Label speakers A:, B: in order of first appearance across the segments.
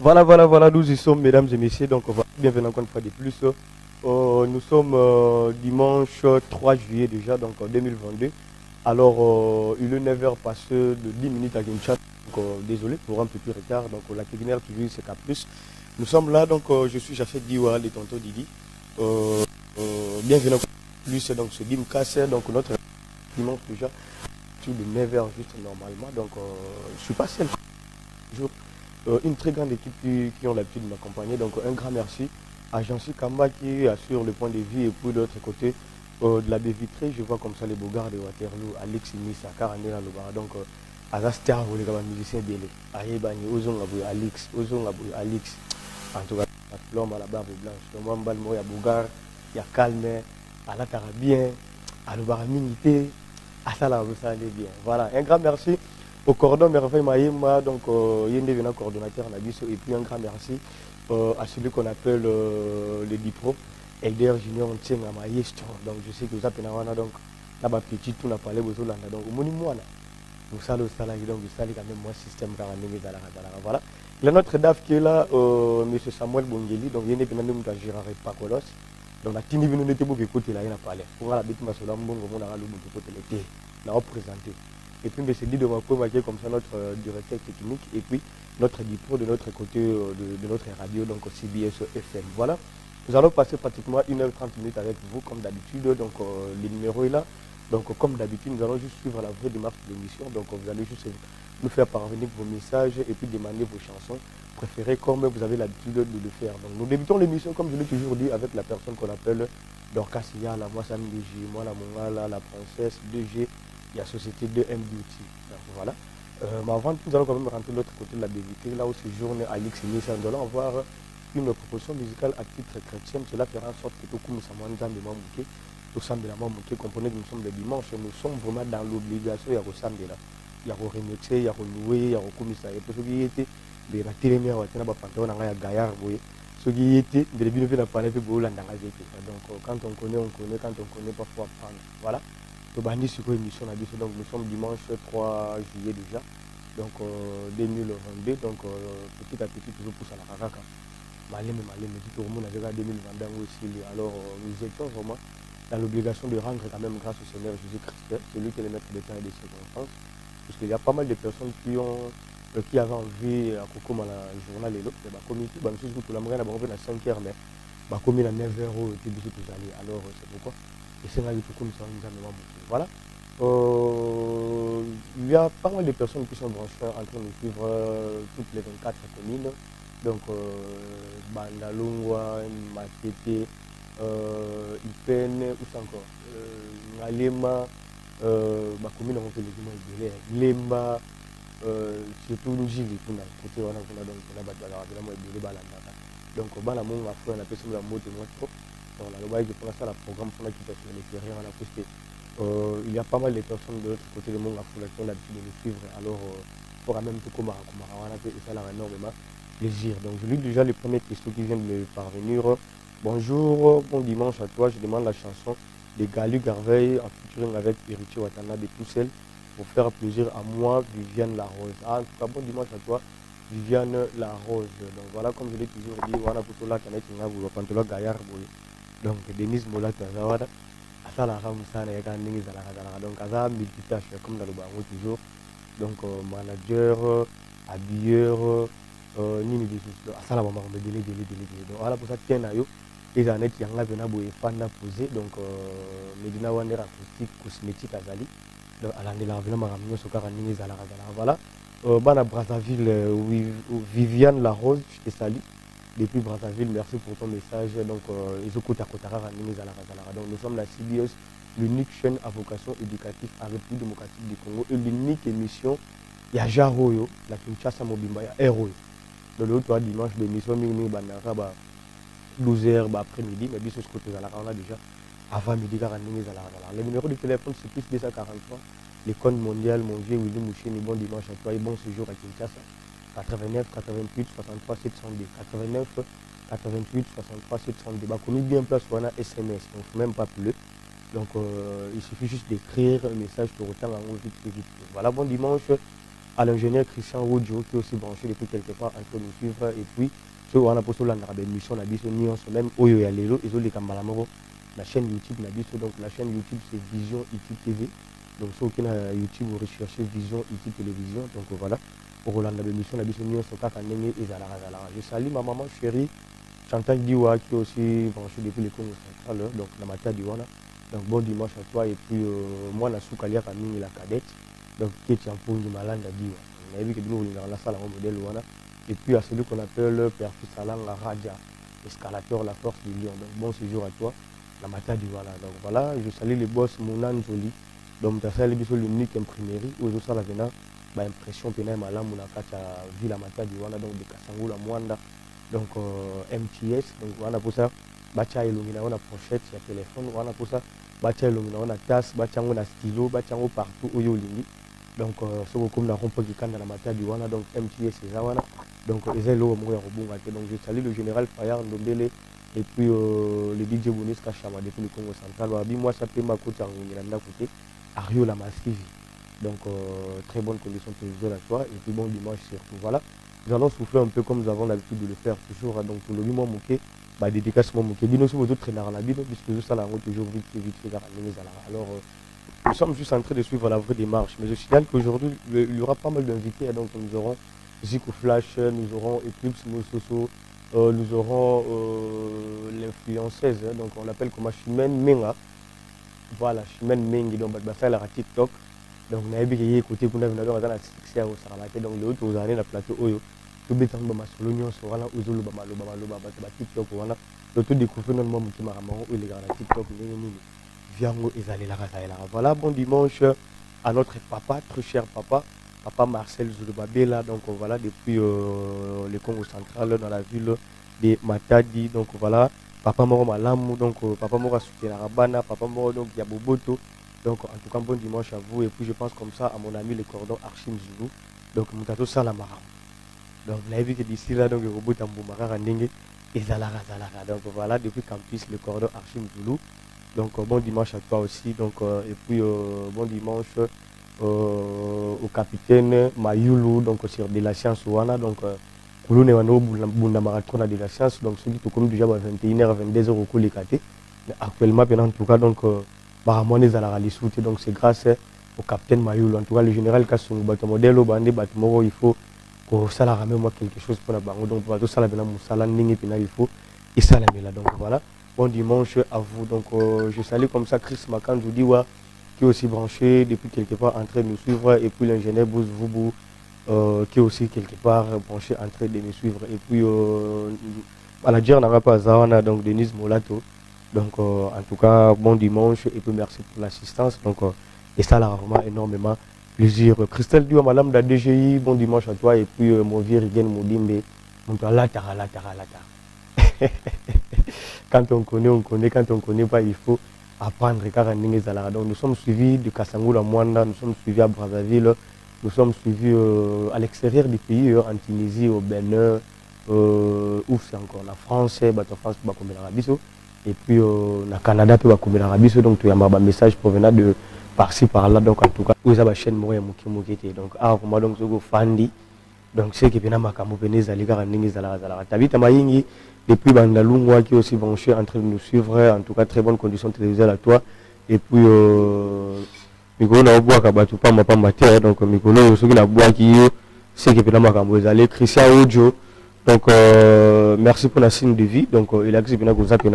A: Voilà, nous y sommes, mesdames et messieurs. Donc, bienvenue encore une fois de plus. Nous sommes dimanche 3 juillet déjà, donc en 2022. Alors, il est 9 heures passé de 10 minutes à Kinshasa. Donc, désolé pour un petit retard. Donc, la Kéguinère toujours, c'est qu'à plus. Nous sommes là, donc, je suis Jafet Diwa, les tonton Didi. Bienvenue encore plus. Donc, ce Dimkasse, donc, notre dimanche déjà, sur de 9 heures juste normalement. Donc, je suis pas seul. Une très grande équipe qui ont l'habitude de m'accompagner. Donc un grand merci à Jancy Kamba qui assure le point de vue et puis de l'autre côté de la baie vitrée, je vois comme ça les Bogards de Waterloo, Alex Missa, Karandela Loba. Donc Azastar, vous les musiciens Bélé, Ayebani, Ozon Abou Alex, Ozon Abou Alex, en tout cas, l'homme à la barbe blanche, le Mwambal Moya Bogar, il y a Calme, à la Carabien, à l'Obaramimité, à ça là, vous allez bien. Voilà, un grand merci. Au cordon Merveille Maïma, donc Yende Vena coordonnateur Nabiso, et puis un grand merci à celui qu'on appelle le Dipro, Elder Junior Ntsenga Maestro. Donc je sais que vous avez donc là-bas petit tout n'a pas les besoins là. Donc au moins vous savez au salaire donc vous savez quand même moi système 42 voilà. Il y a notre DAF qui est là, monsieur Samuel Bongeli, donc Yende Vena nous Gérard Pacolos. Donc la tini venu n'était pas écouter là il n'a pas l'air. Pour la bête ma sola mbongo mon ara lubu côté l'été. N'a représenté. Et puis, c'est dit de marquer comme ça notre directeur technique et puis notre dipro de notre côté de notre radio, donc CBS FM. Voilà, nous allons passer pratiquement 1h30 minutes avec vous, comme d'habitude. Donc, le numéro est là. Donc, comme d'habitude, nous allons juste suivre la vraie démarche de l'émission. Donc, vous allez juste nous faire parvenir vos messages et puis demander vos chansons préférées, comme vous avez l'habitude de le faire. Donc, nous débutons l'émission, comme je l'ai toujours dit, avec la personne qu'on appelle Dorcas Yala, moi Sam DG, moi la Mongala, la princesse 2G. Il y a Société de MBT. Voilà. Mais avant, nous allons quand même rentrer de l'autre côté de la BVT. Là où séjourne Alix et Nissan, nous allons avoir une proposition musicale à titre chrétien. Cela fera en sorte que tout comme nous sommes de Mamouké, tout semble de la Mamouké, comprenez que nous sommes le dimanche, nous sommes vraiment dans l'obligation. Il y a ressemble là. Il y a remixer, il y a renouer, il y a recommissaire. Et pour ceux qui étaient, il y a télémé, il y a pantalon, il y a gaillard, ceux qui étaient, il y a parler de Boula. Donc quand on connaît, quand on connaît, parfois prendre. Voilà. Émission, donc nous sommes dimanche 3 juillet déjà, donc 2022, donc petit à petit toujours pousse à la cacaca. Malem, tout le monde a déjà 2022 aussi. Alors nous étions vraiment dans l'obligation de rendre quand même grâce au Seigneur Jésus-Christ, celui qui est le maître des temps et des circonstances, parce qu'il y a pas mal de personnes qui avaient envie à Coco dans la journal et l'autre, bah comité, bah monsieur tout la moyenne à 5h, mais bah comme il a 9h alors c'est pourquoi. Et c'est là que tout comme ça nous a voilà. Il y a pas mal de personnes qui sont branchées en train de suivre toutes les 24 communes. Donc, Bandalungwa, Matete, Ipene, où c'est encore Ngalema, ma commune on fait les Lemba, surtout Njili, donc on a donc, on a la mode de moi trop. Donc, je prends ça, le programme pour qui passe sur l'extérieur, il y a pas mal de personnes de l'autre côté du monde qui ont l'habitude de me suivre. Alors, pour même tout comme ça leur énormément plaisir. Donc, je lis déjà les premières questions qui viennent de me parvenir. Bonjour, bon dimanche à toi. Je demande la chanson de Galu Garveil en featuring avec Héritier Watana de Poussel pour faire plaisir à moi, Viviane Larose. Ah, en tout cas, bon dimanche à toi, Viviane Larose. Donc, voilà, comme je l'ai toujours dit, voilà pour tout là, quand Gaillard. Donc, Denise Mola Tazawada, Asala Ramsana, donc Aza multitâche comme dans le baron toujours. Donc, manager, habilleur, Nini des choses. Asala Maman, délai. Donc, voilà pour ça, tiens, Nayo, les années qui ont été fana posé. Donc, Medina Wander acoustique, cosmétique, Azali. Donc, à l'année, la ville m'a ramené ce car à Nini Zala. Voilà. Bana Brazzaville, Viviane Larose, je te salue. Depuis Brazzaville, merci pour ton message. Donc, donc nous sommes la CBS, l'unique chaîne à vocation éducative à République démocratique du Congo et l'unique émission, il y a Jaroyo, la Kinshasa Mobimba, il y a Héroï. De l'autre, dimanche, l'émission, 12h après-midi, mais bien sûr, ce côté on a déjà avant midi, le numéro de téléphone, c'est plus 243. L'école mondiale, mon vieux Willy Moucheni, bon dimanche à toi et bon séjour à Kinshasa. 89 88 63 702 89 88 63 702 bah comme bien place on a SMS donc même pas plus donc il suffit juste d'écrire un message pour autant en vite voilà bon dimanche à l'ingénieur Christian Woodjo qui est aussi branché depuis quelque part en train de nous suivre. Et puis, ceux qui ont posté l'émission, même Oyo Yalelo, ils ont les Kambalamoro, la chaîne YouTube, donc la chaîne YouTube c'est Vision IT TV. Donc, ceux qui ont YouTube, vous recherchez Vision IT Télévision. Donc, voilà. Pour Rolanda l'émission, je salue ma maman chérie, Chantal Diwa, qui est aussi branchée depuis les Congo central, donc la matière Diwana. Donc, bon dimanche à toi. Et puis, moi, la Soukalia Camille, la cadette. Donc, qui est un peu de malade à Diwa. On a vu que nous, on a la salle en modèle Wana. Et puis, à celui qu'on appelle Père Fissalang, la Raja, escalateur, la force du lion. Donc, bon séjour à toi, la matière Diwana. Donc, voilà, je salue les boss Mounan Joli. Donc, tu as fait l'unique imprimerie où je la venant. Impression pénale malam on a fait vu la matière du Wana donc de Kassango la Mwanda donc MTS donc voilà pour ça bacha illumina on a pochette sur téléphone voilà pour ça bacha illumina on a tasse bacha on a stylo bacha on partout où yolini donc ce que comme la rompe qui canne dans la matière du Wana donc MTS c'est ça voilà donc ils ont l'eau mourir au bon donc je salue le général Fayard Ndombele et puis le DJ Bonis Kachama depuis le Congo central wabi moi ça peut ma côté en Ngilanda côté Ario la Massive. Donc, très bonne condition de à toi. Et puis, bon dimanche surtout. Voilà. Nous allons souffler un peu comme nous avons l'habitude de le faire toujours. Donc, pour le 8 mois mouquet, dédicace mon mouquet. Nous sommes tous traîneurs à la Bible, puisque nous sommes toujours vite fait. Alors, nous sommes juste en train de suivre la vraie démarche. Mais je signale qu'aujourd'hui, il y aura pas mal d'invités. Donc, nous aurons Zico Flash, nous aurons Eclipse Mososo, nous aurons l'influenceuse. Donc, on l'appelle comme Chimène Menga. Voilà, Chimène Mengi. Donc, on va faire la TikTok. Donc, on a écouté côté pour nous avoir dans la succès au Saramaté. Donc, le autre, vous avez la plateau Oyo. Tout béton, bah, sur l'oignon, sur voilà, aux olo, bah, TikTok, voilà. Le tout découvrir notre monde qui m'a ramené, où les gars, la TikTok, viens, ils allaient la race. Voilà, bon dimanche à notre papa, très cher papa, papa Marcel Zulubabela. Donc, voilà, depuis le Congo central, dans la ville de Matadi. Donc, voilà, papa Moro Malamou, donc, papa Moro Soutenarabana, papa Moro, donc, Yaboboto. Donc, en tout cas, bon dimanche à vous. Et puis, je pense comme ça à mon ami le cordon Archim Zulu. Donc, Moutato Salamara. Donc, vous avez vu que d'ici là, donc, le robot Tamboumara Randingue et Zalara. Donc, voilà, depuis Campus, le cordon Archim Zulu. Donc, bon dimanche à toi aussi. Donc, et puis, bon dimanche au capitaine Mayulu, donc, sur de la science Ouana. Donc, Kouloune Wano Bunda Marathon de la science. Donc, celui qui est déjà à 21h, 22h au Koulikate. Actuellement, en tout cas, donc, donc c'est grâce au capitaine Mayulu. En tout cas, le général Kassou, modèle au bandé, il faut que ça la ramène moi quelque chose pour la banque. Donc, tout ça, il faut et ça la met là. Donc, voilà. Bon dimanche à vous. Donc, je salue comme ça Chris Makan Joudiwa, qui est aussi branché depuis quelque part en train de nous suivre. Et puis l'ingénieur Bouz Voubou, qui est aussi quelque part branché en train de nous suivre. Et puis, manager n'a pas Zawana, donc Denise Molato. Donc, en tout cas, bon dimanche et puis merci pour l'assistance. Donc, et ça, là, vraiment énormément plaisir. Christelle Dua, madame de la DGI, bon dimanche à toi. Et puis, mon vieux Rigen Moudimbe, mon père, la tara. Quand on connaît, quand on ne connaît pas, il faut apprendre. Donc, nous sommes suivis de Kassangou la Mwanda, nous sommes suivis à Brazzaville, nous sommes suivis à l'extérieur du pays, en Tunisie, au Bénin, où c'est encore la France, France, et puis au Canada, puis au Arabie, donc il y a un message provenant de par-ci par-là, donc en tout cas, vous avez la chaîne Moya Mukimukete, donc moi donc je Fandi, donc c'est qui vient à Makamou Venez à l'égard de Zala. Tabita Mayingi, depuis Bandalou, qui est aussi branché en train de nous suivre, en tout cas, très bonne condition télévisuelle à toi, et puis Mikolo na bois kabatu pas ma terre, donc Mikolo ceux qui na bois qui c'est qui vient à Makamou Zala, Christian Ojo. Donc, merci pour la signe de vie. Donc, il a dit que vous avez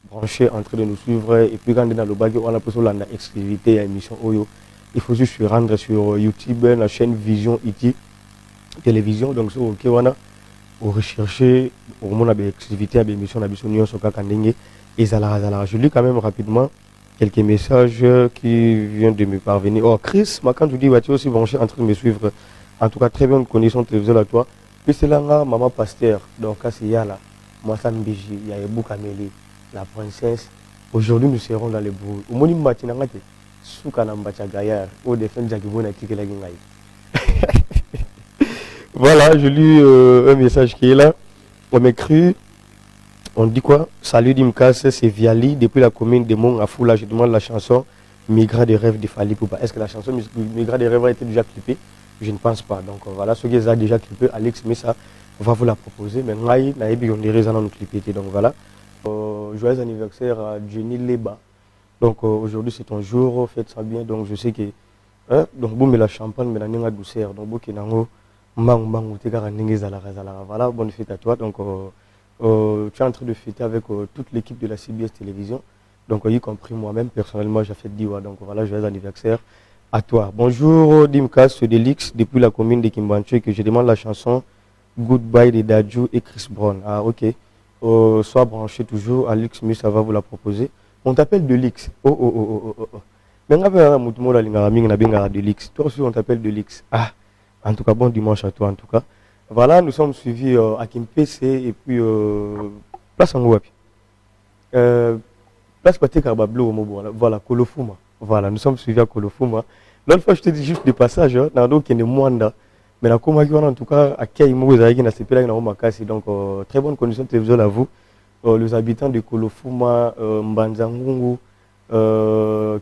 A: branché en train de nous suivre. Et puis, quand on est dans le bague, on a posé l'exclusivité à l'émission Oyo. Il faut juste se rendre sur YouTube, la chaîne Vision IT Télévision. Donc, sur OK, on a recherché, on a l'exclusivité à l'émission, on a besoin sur Kakandenge et Zala. Je lis quand même rapidement quelques messages qui viennent de me parvenir. Oh, Chris, quand tu dis, tu es aussi branché en train de me suivre. En tout cas, très bonne condition télévisuelle à toi. Puis c'est là, maman pasteur, donc c'est Yala, moi ça Mbiji, Yaebou Kameli, la princesse. Aujourd'hui, nous serons dans le bourg. Au moment où matin, Soukana Mbacha Gaillard, au défense Jacquibona Tikela Gingaï. Voilà, je lis un message qui est là. On m'écrit, on dit quoi? Salut Dimkas, c'est Viali, depuis la commune de Mont Afou. Là, je demande la chanson Migra des rêves de Fali Poupa. Est-ce que la chanson Migra des rêves a été déjà clippée? Je ne pense pas. Donc voilà, ceux qui ont déjà clippé, Alex Messa va vous la proposer. Mais Ngaï, Naïbi, on dirait dans notre clip. Donc voilà. Joyeux anniversaire à Jenny Leba. Donc aujourd'hui c'est ton jour, faites ça bien. Donc je sais que donc vous mettez la champagne, mais la ninga douceur. Donc vous qui n'avez voilà, bonne fête à toi. Donc tu es en train de fêter avec toute l'équipe de la CBS Télévision. Donc y compris moi-même personnellement j'ai fait Diwa. Donc voilà, joyeux anniversaire à toi. Bonjour Dimkas, c'est Delix depuis la commune de Kimbanché que je demande la chanson Goodbye de Dadju et Chris Brown. Ah ok. Sois branché toujours, Alex mais ça va vous la proposer. On t'appelle Delix. Oh. Mais toi aussi on t'appelle Delix. Ah, en tout cas bon dimanche à toi en tout cas. Voilà, nous sommes suivis à Kimpese et puis place en Wapi. Place Paté Karbablo, voilà, Kolofuma. Voilà, nous sommes suivis à Kolofuma. L'autre fois, je te dis juste des passages, dans d'autres qui est Mwanda. Mais la Koma en tout cas, à Kaimo, vous avez donc très bonne condition de télévision à vous. Les habitants de Kolofuma, Mbanzangungu,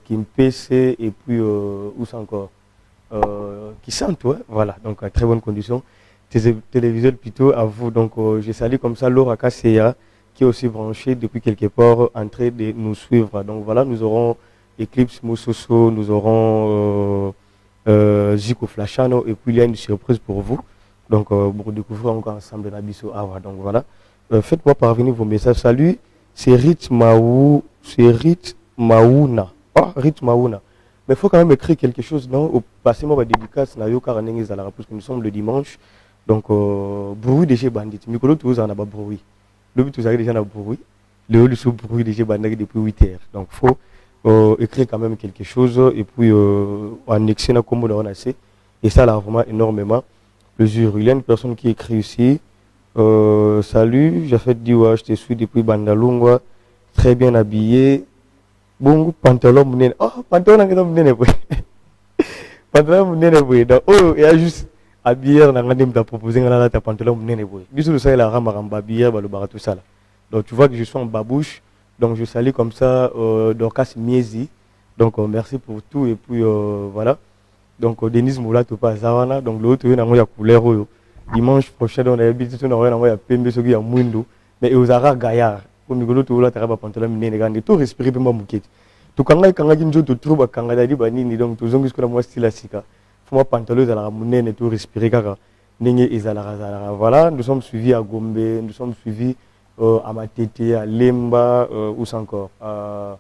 A: Kimpese et puis où c'est encore qui sentent, ouais, voilà, donc très bonne condition. Télévisuel plutôt à vous. Donc je salue comme ça Laura Kasseya qui est aussi branchée depuis quelque part en train de nous suivre. Donc voilà, nous aurons Eclipse Moussoso, nous aurons Zico Flashano et puis il y a une surprise pour vous. Donc pour découvrir encore ensemble Nabiso Awa. Donc voilà, faites-moi parvenir vos messages. Salut, c'est Rit Maouna. Ah, Rit Maouna. Mais il faut quand même écrire quelque chose, non? Passez-moi ma dédicace, parce que nous sommes le dimanche. Donc, bruit de chez Bandit. Mikolo, tu en as pas bruit. Le but, vous avez déjà un bruit. Le haut, le bruit de chez Bandit depuis 8 heures. Donc, il faut écrire quand même quelque chose et puis annexer la commode on a assez. Et ça, là, vraiment énormément plaisir. Il y a une personne qui écrit ici. Salut, j'ai fait Diwa, je te suis depuis Bandalungwa. Très bien habillé. Bon, pantalon, mounene. Oh, pantalon, mounene. Pantalon, mounene. Oh, il y a juste. À bière, on a proposé un pantalon. Bisous, ça, il a ramé bière, tout ça. Donc, tu vois que je suis en babouche. Donc, je salue comme ça, Dorcas Miezi. Donc, merci pour tout. Et puis, voilà. Donc, Denis Moula, tu passes à donc, l'autre, il y a une couleur. Dimanche prochain, on a habité, on a un PMB, ce qui est Moundo. Mais il y a un gaillard. Pour nous, tu as un pantalon, tout respirer, pour moi, tout quand tu trouves un Canada, donc, tu as un style à Sika. Moi pantalon à la monnaie et tout respirer car voilà, nous sommes suivis à Gombe, nous sommes suivis à Matete, à Lemba, où c'est encore à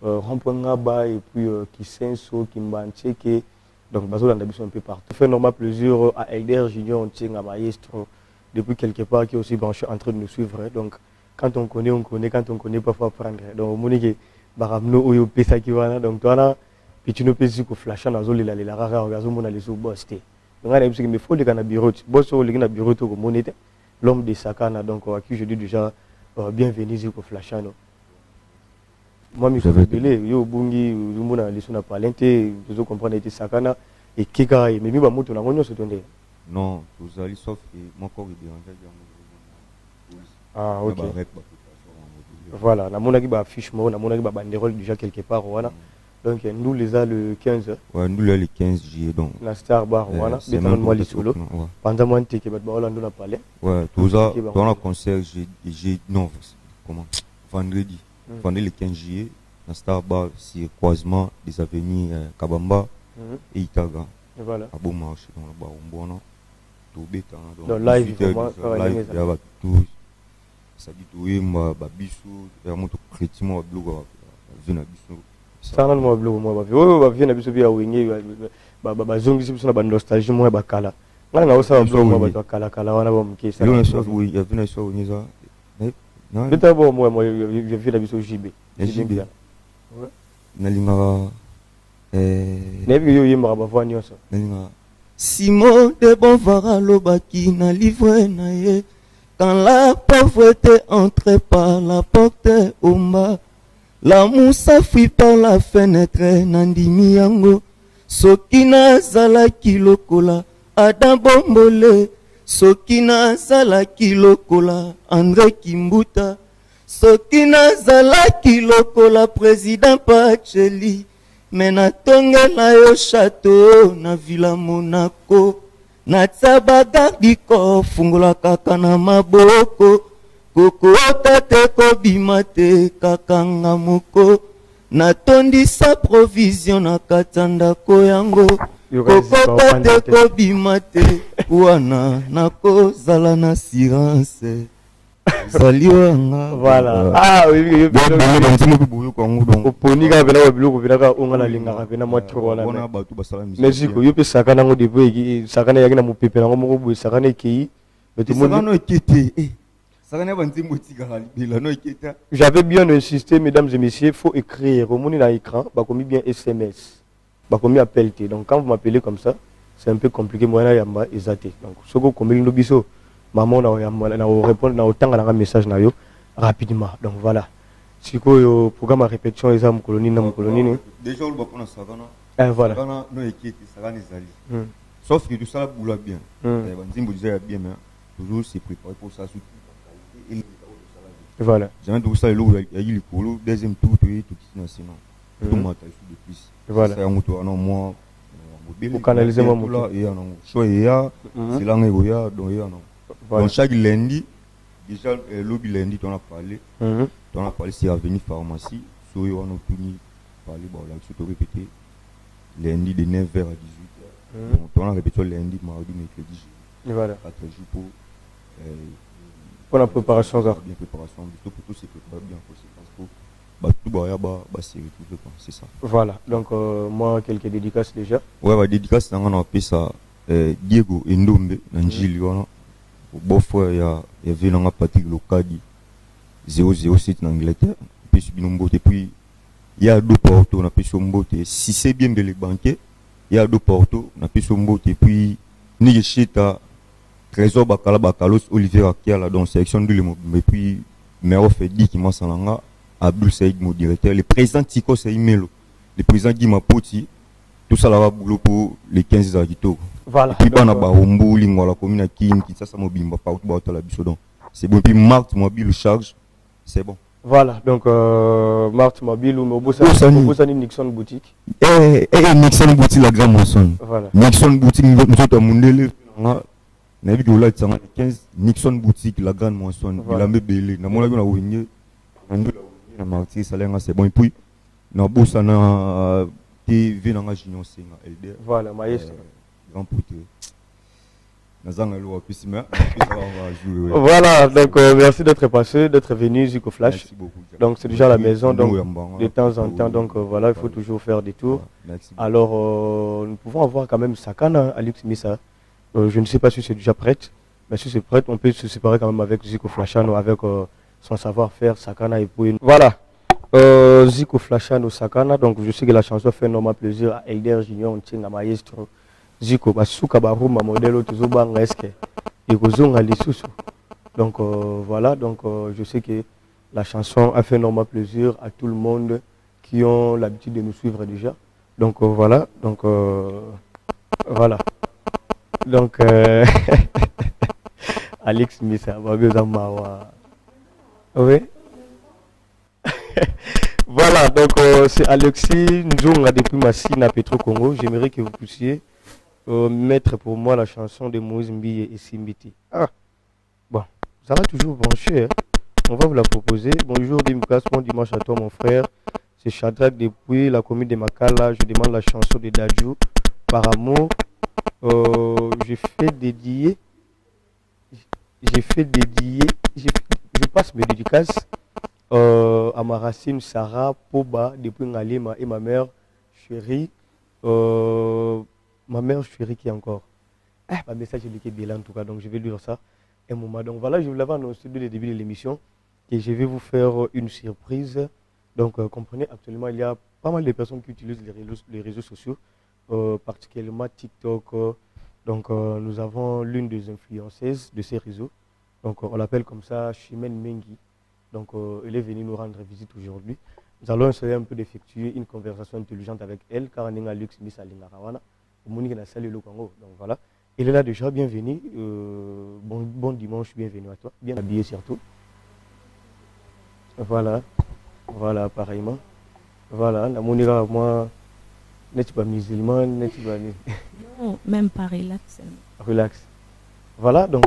A: Rampongaba et puis Kisenso, Kimbancheke. Donc bazo dans un peu partout. Fait normal plaisir à Elder Junior, on tient à Maestro depuis quelque part qui est aussi branché en train de nous suivre. Donc quand on connaît, quand on connaît parfois prendre. Donc Monique Baramno Oyo Pesa qui va donc toi là. Puis tu ne peux pas flasher dans les rares on a les boss. Il faut les bureau, boss les bureau l'homme de Sakana, donc à qui je dis déjà bienvenue sur flasher. Moi, je suis belé, yo bungi, lumuna les sona palente, je comprends était Sakana et Kika et mais moto na ngonyo se tonde.
B: Non, vous allez sauf mon corps est dérangé.
A: Ah OK. Voilà, na mona ki ba affiche mo, na mona ki ba banderole déjà quelque part voilà. Donc nous les a le 15.
B: Ouais, nous le 15 juillet donc.
A: La Star Bar voilà, moi les solo. Pendant moi t'es que ba Orlando na parlé.
B: Ouais, tout ça dans le concert j'ai non comment vendredi. Vendredi le 15 juillet, la Star Bar c'est croisement des avenues Kabamba et Itaga.
A: Et voilà.
B: À bon marché dans le bar Mbona. Tout béta
A: donc live
B: live il y a tout ça dit tout ma bisu et mon chrétien blog vina bisu.
A: Ça non moi blog moi ba vina biso bia wingi ba zongi biso na ba nostalgie moi ba kala ngana nga osa blog moi ba kala kala wana ba mkisa
B: yo so oui ya vina so ni za
A: non beta bon moi je vina biso JB
B: JB na linga
A: nebi yo yimba ba voix nyonso
B: na linga Simon de Bonvara lobaki na livre na ye quand la pauvreté entrait par la porte omba. La moussa fuit par la fenêtre nandimi yango sokina zala kilokola Adam Bombole sokina zala kilokola André Kimbuta sokina zala kilokola président Pacheli me natongela yo chateau na Villa Monaco natia bagardi kofungola kaka na maboko kokota te kobima te kaka nga moko natondisa provision na kati ya ndako yango kokota te kobima te wana nakozala na assurance zali wanga
A: voilà ah oui oponi ka vena biloko vinaka ongala lingaka vena mwa tro wana mais Ziko yo pe sakana ngo depuis sakana yaki na mopepe nango moko boye sakana ekei j'avais bien insisté mesdames et messieurs faut écrire au monde dans l'écran bah comme bien SMS bah comme appel T donc quand vous m'appelez comme ça c'est un peu compliqué moi na yamba ezate donc soko kombeli no biso maman na répondre na autant na message na yo rapidement donc voilà sikoyo programme à répétition eza mkoloni na mkoloni
C: déjà on va prendre sakana
A: voilà
C: sakana no ekiti sakana ezali sauf que tout ça boula bien banzimbo déjà bien mais toujours c'est préparé pour ça
A: voilà
C: jamais tout ça le il y a eu le colo deuxième tour tout sinon tout matin de plus
A: voilà
C: ça on tourne moi
A: pour canaliser mon
C: là et non choix et ya c'est là ngo ya donc ya non donc chaque lundi déjà lobby lundi on a parlé c'est Avenue Pharmacie so yo on a tuni parler bon là tout répéter lundi de 9h à 18h donc on a répété lundi mardi mercredi
A: voilà
C: 4 jours
A: pour la préparation
C: bien préparation pour tout c'est préparé bien conséquence pour tout c'est ça
A: voilà donc moi quelques dédicaces déjà
C: ouais dédicace on appelle ça Diego Endombe Nanjili wana beau frère il y a Venanga Patrick Lokadi 007 en Angleterre puis Binombote puis il y a deux Porto on appelle Sombote si c'est bien les banquiers il y a deux Porto on appelle Sombote puis Nigeshita Trésor Bakalos Olivier Akiala dans sélection de mais puis Mero Fedi qui m'a salanga Abdul Saïd mon directeur le président Tiko Saïmelo le président Guy Mapoti tout ça là boulot pour les 15 agito
A: voilà
C: puis on a Barombo Lingwala commune Kin qui ça mobimba partout ba la biso c'est bon puis Marthe mobile charge c'est bon
A: voilà donc Marthe mobile ou Mobosa Nixon boutique
C: Nixon boutique la grande moisson
A: voilà
C: Nixon boutique nous autres Mundele na bi là 15 Nixon boutique la grande moisson il a mebelé na mona na wenye na Marthe salenga c'est bon et puis na bossa na TV na junior singa LDR
A: voilà maestro
C: grand poteau nazanga lo apisi mais
A: voilà donc merci d'être passé d'être venu Ziko Flash donc c'est déjà la maison donc de temps en temps donc voilà il faut toujours faire des tours alors nous pouvons avoir quand même Sakana Alex Missa je ne sais pas si c'est déjà prête mais si c'est prête on peut se séparer quand même avec Ziko Flashano avec son savoir-faire Sakana et puis voilà Ziko Flashano Sakana donc je sais que la chanson fait énormément plaisir à Elder Junior Ntinga maestro Ziko basuka baruma modèle tozobanga eske ekozonga lisusu donc voilà donc je sais que la chanson a fait énormément plaisir à tout le monde qui ont l'habitude de nous suivre déjà donc voilà donc voilà donc Alex Missa oui voilà donc c'est Alexis Nzonga depuis Massina Petro Congo. J'aimerais que vous puissiez mettre pour moi la chanson de Moïse Mbiye et Simbiti. Ah bon, ça va toujours brancher hein. On va vous la proposer. Bonjour Dimkas, bon dimanche à toi mon frère. C'est Shadrach depuis la commune de Makala. Je demande la chanson de Dadju par amour. Je passe mes dédicaces à ma racine Sarah Poba depuis Ngalema et ma mère chérie qui est encore ma message est bien en tout cas donc je vais lire ça un moment donc voilà je vous l'avais annoncé dès le début de l'émission que je vais vous faire une surprise donc comprenez actuellement il y a pas mal de personnes qui utilisent les réseaux sociaux particulièrement TikTok donc nous avons l'une des influenceuses de ces réseaux donc on l'appelle comme ça Chimène Mengi. Donc, elle est venue nous rendre visite aujourd'hui. Nous allons essayer un peu d'effectuer une conversation intelligente avec elle, car on a Lux Miss Alingarawana. Donc voilà. Elle est là déjà, bienvenue. Bon dimanche, bienvenue à toi. Bien habillé surtout. Voilà. Voilà, pareillement. Voilà, la Mounira, moi, N'est-ce pas musulman, n'est-ce pas...
D: Non, même pas relax.
A: Relax. Voilà, donc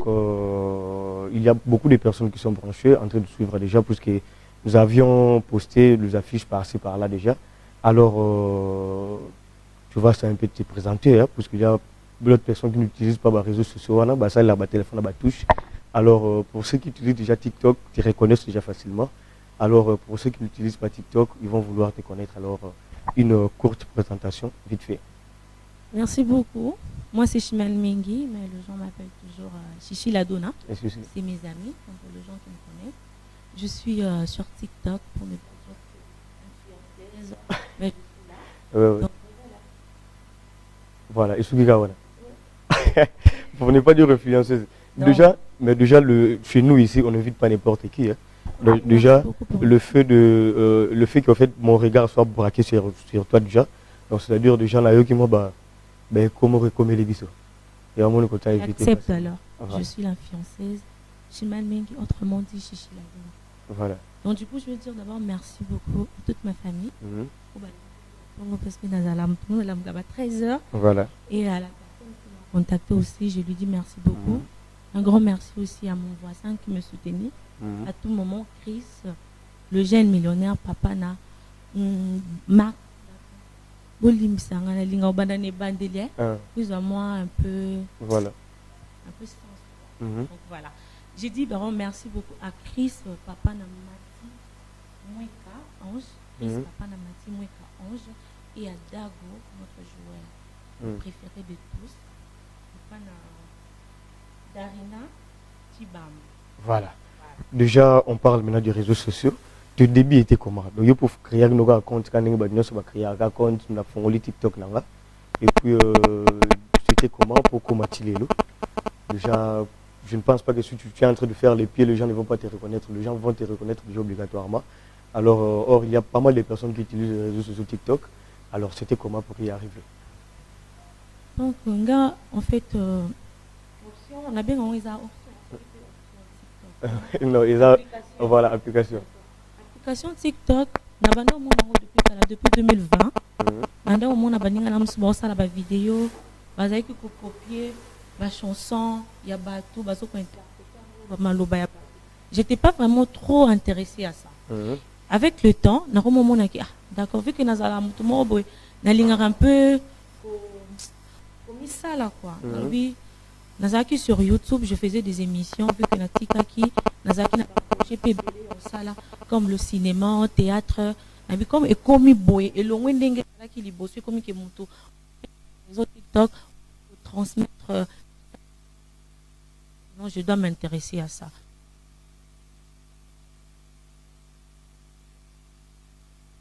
A: il y a beaucoup de personnes qui sont branchées, en train de suivre déjà, puisque nous avions posté les affiches par-ci, par-là déjà. Alors, tu vois, c'est un peu te présenter, hein, puisqu'il y a d'autres personnes qui n'utilisent pas les réseaux sociaux, bah, ça, là, téléphone, bah, touche. Alors, pour ceux qui utilisent déjà TikTok, tu reconnaissent déjà facilement. Alors, pour ceux qui n'utilisent pas TikTok, ils vont vouloir te connaître. Alors, une courte présentation, vite fait.
D: Merci beaucoup. Moi, c'est Chimel Mengi, mais les gens m'appellent toujours Chichi Ladona. C'est mes amis, donc les gens qui me connaissent. Je suis sur TikTok pour ne pas dire influenceuse, mais je suis là. Donc,
A: voilà, pour ne pas dire influenceuse. Déjà, chez nous ici, on n'invite pas n'importe qui. Hein. Donc, déjà, le fait qu'en fait mon regard soit braqué sur toi déjà, donc c'est-à-dire déjà là qui m'ont comment recommencer les bisous. Et à mon côté éviter.
D: J'accepte alors. Je suis l'influenceuse Chimel Mengi, autrement dit Chichi Ladona.
A: Voilà.
D: Donc du coup, je veux dire d'abord merci beaucoup à toute ma famille. Parce que nous avons 13 heures.
A: Voilà.
D: Et à la personne qui m'a contacté aussi, je lui dis merci beaucoup. Un grand merci aussi à mon voisin qui me soutenait. À tout moment, Chris, le jeune millionnaire, papa na Marc, plus ou moins un peu.
A: Voilà.
D: Un peu donc voilà. J'ai dit merci beaucoup à Chris, papa na Mati Mweka Ange, Chris, papa na Mati Mweka Ange, et à Dago, notre joueur préféré de tous, papa na Darina Tibam.
A: Voilà. Déjà, on parle maintenant des réseaux sociaux. Le début était comment? Donc, pour créer nos comptes, quand on va créer un compte, on a fait TikTok. Et puis, c'était comment pour commenter les lots? Déjà, je ne pense pas que si tu es en train de faire les pieds, les gens ne vont pas te reconnaître. Les gens vont te reconnaître déjà obligatoirement. Alors, or, il y a pas mal de personnes qui utilisent les réseaux sociaux TikTok. Alors, c'était comment pour y arriver?
D: Donc, en fait, on a bien envoyé ça.
A: Non, voilà, application.
D: Application TikTok, depuis 2020. Maintenant, on a des vidéos, des copier, des chansons, il y a tout, j'étais pas vraiment trop intéressée à ça. Avec le temps, d'accord, vu que nous avons un peu comme ça là quoi. Nazaki sur YouTube, je faisais des émissions, vu que Natikaki, Nazaki n'a pas GPB, comme le cinéma, le théâtre, comme Ekomi Boy, et l'on wendenge qui li bosse comme qui monte les autres TikTok pour transmettre. Non, je dois m'intéresser à ça.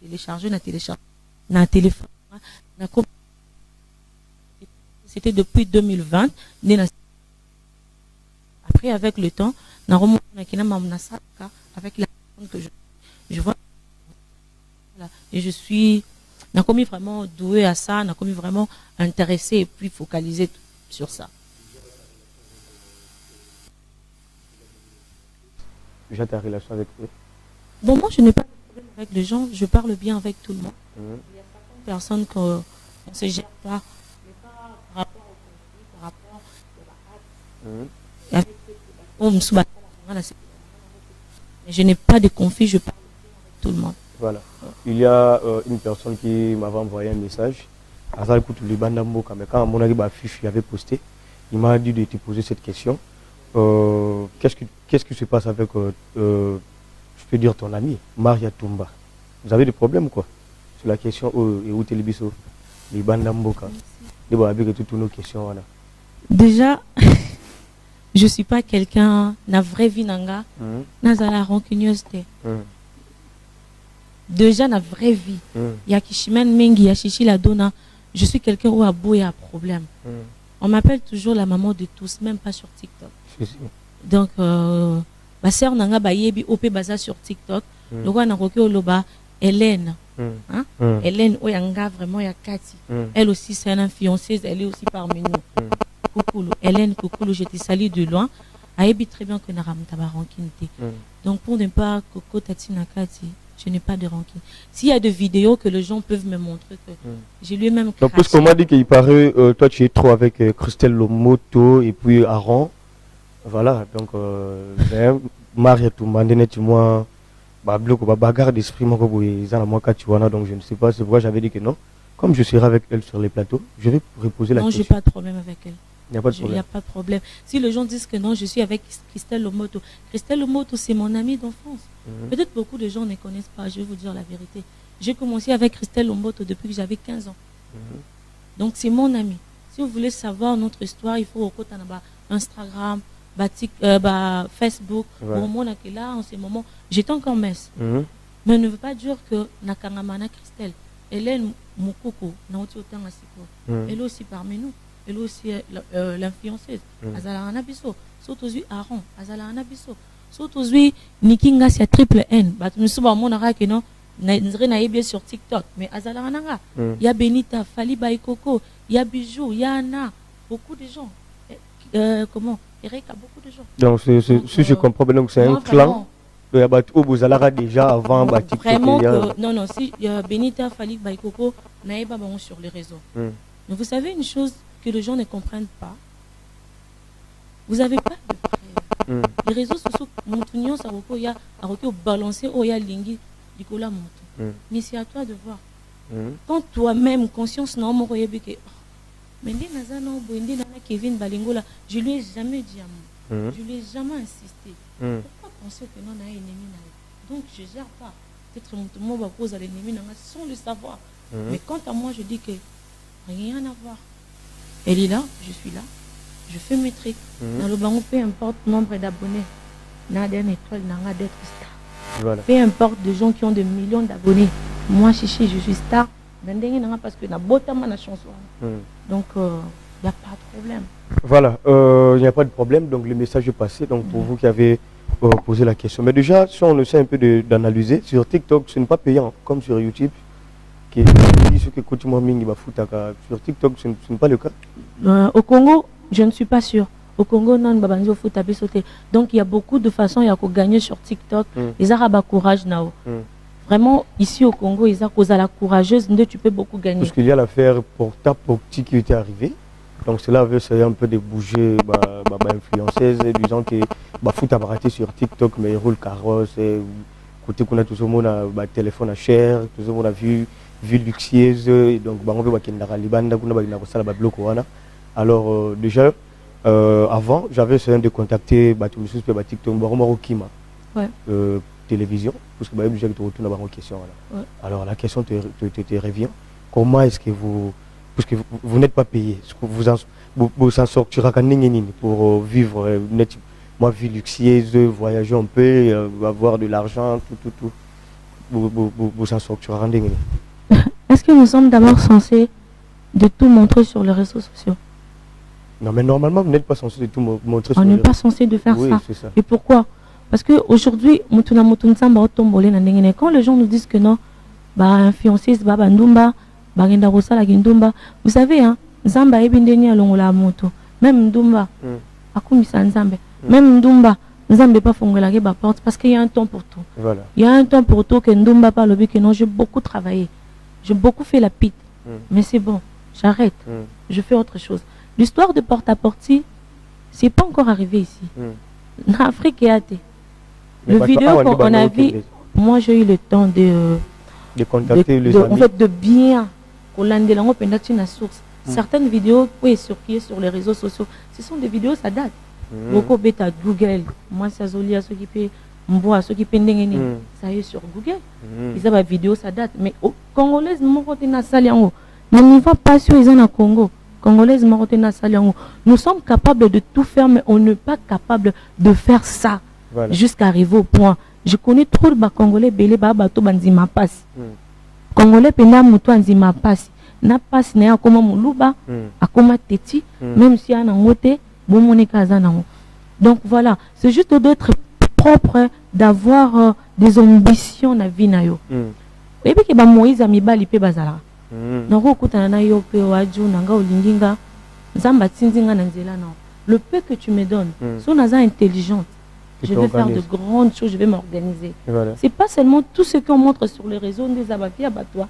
D: Télécharger, na téléphone, c'était depuis 2020. Après, avec le temps, avec la que je vois, et je suis vraiment doué à ça, vraiment intéressé et puis focalisé sur ça.
A: Déjà ta relation avec eux?
D: Bon, moi je n'ai pas de problème avec les gens, je parle bien avec tout le monde. Il y a certaines personnes qu'on ne se gère pas, mais pas par rapport au conflit, par rapport à je n'ai pas de conflit, je parle avec tout le monde.
A: Voilà. Il y a une personne qui m'avait envoyé un message. Quand mon ami avait posté, il m'a dit de te poser cette question. Qu'est-ce qui se passe avec, je peux dire, ton ami, Maria Toumba? Vous avez des problèmes quoi? Sur la question où tu es les Bandamboka. Avec toutes nos questions.
D: Déjà, je ne suis pas quelqu'un, la vraie vie nanga, la rancuniose. Déjà, la vraie vie, il y a Kishimen Mengi, il y a Chichi Ladona, je suis quelqu'un où a beau et a problème. On m'appelle toujours la maman de tous, même pas sur TikTok. Donc, ma soeur nanga bayebi opé baza sur TikTok. Le roi n'a loba Hélène. Hélène Oyanga vraiment ya Kati. Elle aussi c'est une influenceuse, elle est aussi parmi nous. Coucou Hélène, coucou, je te salue de loin. Ayebi très bien que naram tabarankinité. Donc pour ne pas Coco Tatina Kati, Je n'ai pas de rancune. S'il y a des vidéos que les gens peuvent me montrer, que je lui ai même
A: donc, parce qu'on m'a dit qu'il paraît, toi tu es trop avec Christelle Lomoto et puis Aaron. Voilà, donc, Maria Toumandene, tu moi, bagarre d'esprit, moi, donc je ne sais pas, c'est pourquoi j'avais dit que non. Comme je serai avec elle sur les plateaux, je vais reposer la question.
D: Non, je n'ai pas de problème avec elle.
A: Il n'y a pas de problème.
D: Il n'y a pas de problème. Si les gens disent que non, je suis avec Christelle Lomoto. Christelle Lomoto, c'est mon amie d'enfance. Peut-être beaucoup de gens ne connaissent pas, je vais vous dire la vérité. J'ai commencé avec Christelle Lomoto depuis que j'avais 15 ans. Donc c'est mon amie. Si vous voulez savoir notre histoire, il faut au côté Instagram, Facebook. Au moment où là, en ce moment, j'étais encore messe. Mais ne veut pas dire que Nakangamana Christelle, Hélène Moukoko, elle est aussi parmi nous. Elle est aussi l'influenceuse. Azala Anabiso. Surtout Aaron. Azala Anabiso. Surtout Nikinga, c'est triple N. Nous sommes en monara que non. Bien sur TikTok. Mais Azala Ananga. Il y a Benita, Fali Baikoko. Il y a Bijou. Il y a Anna. Beaucoup de gens. Comment Eric a beaucoup de gens.
A: Donc, si je comprends bien, c'est un clan. Il y a déjà avant TikTok.
D: Vraiment que, non, si Benita, Fali Baikoko, Naïba sur les réseaux. Mais vous savez une chose que les gens ne comprennent pas. Vous avez pas de preuves. Les réseaux sociaux, Montunion, Saroko, il y a balancé, il y a Lingi, Nicolas Montou. Mais c'est à toi de voir. Quand toi-même, conscience, non, mon royaume, mais Kevin Balingola, je lui ai jamais dit à moi. Je lui ai jamais insisté. Pourquoi penser que non, on a un ennemi? Donc je ne gère pas. Peut-être que mon va cause à l'ennemi sans le savoir. Mais quant à moi, je dis que rien à voir. Elle est là, je suis là, je fais mes trucs. Dans le banc, peu importe le nombre d'abonnés, Nadia étoile n'a d'être star. Voilà. Peu importe de gens qui ont des millions d'abonnés. Moi, Chichi, je suis star. Parce que na botama na chanson. Donc, il n'y a pas de problème.
A: Voilà, il n'y a pas de problème. Donc, le message est passé. Donc, pour vous qui avez posé la question. Mais déjà, si on essaie un peu d'analyser, sur TikTok, ce n'est pas payant, comme sur YouTube. Sur TikTok, ce n'est pas le cas.
D: Au Congo, je ne suis pas sûr. Au Congo, non, donc il y a beaucoup de façons il y a gagner sur TikTok. Ils ont courage now. Vraiment, ici au Congo, ils ont la courageuse, tu peux beaucoup gagner.
A: Parce qu'il y a l'affaire Porta-Porti qui était arrivée. Donc cela veut essayer un peu de bouger influenceuse, disant que foot a raté sur TikTok, mais il roule carrosse. Côté qu'on a tout le monde a téléphone à cher, tout le monde a vu luxueuse, donc on veut alors déjà avant j'avais essayé de contacter TikTok télévision parce que déjà te retourne à question alors la question te revient, comment est-ce que vous, parce que vous n'êtes pas payé, vous en sortirez pour vivre moi vie luxueuse, voyager un peu, avoir de l'argent, tout vous en sortirez.
D: Est-ce que nous sommes d'abord censés de tout montrer sur les réseaux sociaux?
A: Non, mais normalement, vous n'êtes pas censé de tout montrer sur
D: les réseaux sociaux. On n'est pas censé de faire ça. Et pourquoi? Parce qu'aujourd'hui, quand les gens nous disent que non, influenceuse, vous savez, hein, Zamba même Ndumba, même Ndumba, Nzambe pas fongolage ba porte parce qu'il y a un temps pour tout.
A: Voilà.
D: Il y a un temps pour tout que Ndumba pas le que non, j'ai beaucoup travaillé. J'ai beaucoup fait la pite. Mais c'est bon, j'arrête. Je fais autre chose. L'histoire de porte-à-porte, c'est pas encore arrivé ici. En Afrique, il y a des vidéos qu'on a vu. Moi, j'ai eu le temps de
A: contacter les amis.
D: En fait, de bien une source. Certaines vidéos circulent sur les réseaux sociaux. Ce sont des vidéos, ça date. Beaucoup bêta Google. Moi, ça zolia ceux qui paient mboa, ceux qui paient ça y est sur Google. Ils ont des vidéos, ça date. Mais aux Congolaises, mon côté na saliango. Mais n'y va pas sur les en Congo. Congolaises, mon côté na saliango. Nous sommes capables de tout faire, mais on n'est pas capable de faire ça jusqu'à arriver au point. Je connais trop de Congolais belé bato banzima passe. Congolais pena muto anzima passe. Na passe na akoma muluba, akoma teti, même si en angote. Donc voilà, c'est juste d'être propre, d'avoir des ambitions dans la vie. Et puis que Moïse a mis bali pe bazala. Le peu que tu me donnes, si on est intelligente, Je vais faire de grandes choses, je vais m'organiser.
A: Voilà.
D: C'est pas seulement tout ce qu'on montre sur les réseaux des abatis à toi.